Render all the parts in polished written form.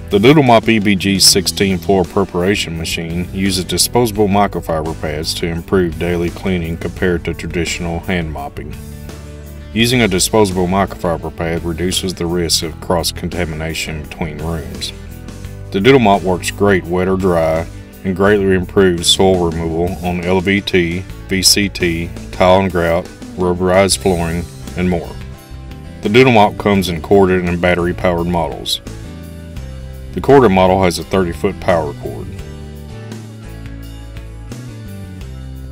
The Doodle Mop EBG 16 floor preparation machine uses disposable microfiber pads to improve daily cleaning compared to traditional hand mopping. Using a disposable microfiber pad reduces the risk of cross-contamination between rooms. The Doodle Mop works great wet or dry and greatly improves soil removal on LVT, VCT, tile and grout, rubberized flooring, and more. The Doodle Mop comes in corded and battery-powered models. The corded model has a 30-foot power cord.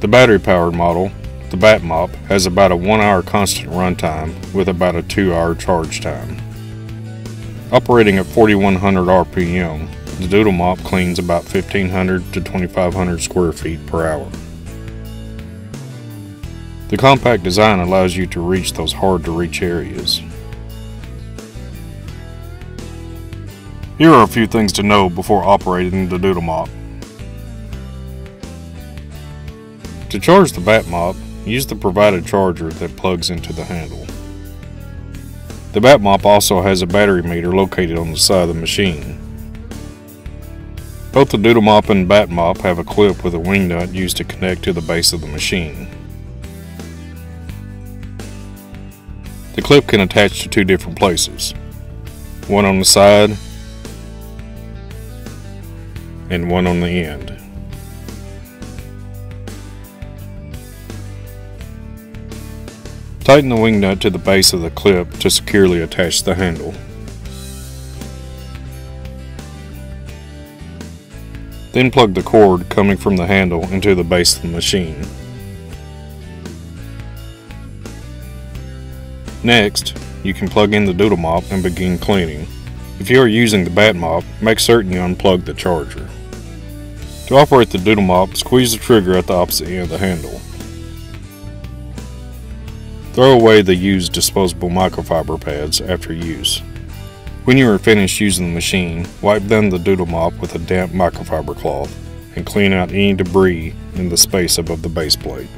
The battery-powered model, the Bat Mop, has about a 1-hour constant run time with about a 2-hour charge time. Operating at 4100 RPM, the Doodle Mop cleans about 1500 to 2500 square feet per hour. The compact design allows you to reach those hard-to-reach areas. Here are a few things to know before operating the Doodle Mop. To charge the Bat Mop, use the provided charger that plugs into the handle. The Bat Mop also has a battery meter located on the side of the machine. Both the Doodle Mop and Bat Mop have a clip with a wing nut used to connect to the base of the machine. The clip can attach to 2 different places, one on the side and one on the end. Tighten the wing nut to the base of the clip to securely attach the handle. Then plug the cord coming from the handle into the base of the machine. Next, you can plug in the Doodle Mop and begin cleaning. If you are using the Bat Mop, make certain you unplug the charger. To operate the Doodle Mop, squeeze the trigger at the opposite end of the handle. Throw away the used disposable microfiber pads after use. When you are finished using the machine, wipe down the Doodle Mop with a damp microfiber cloth and clean out any debris in the space above the base plate.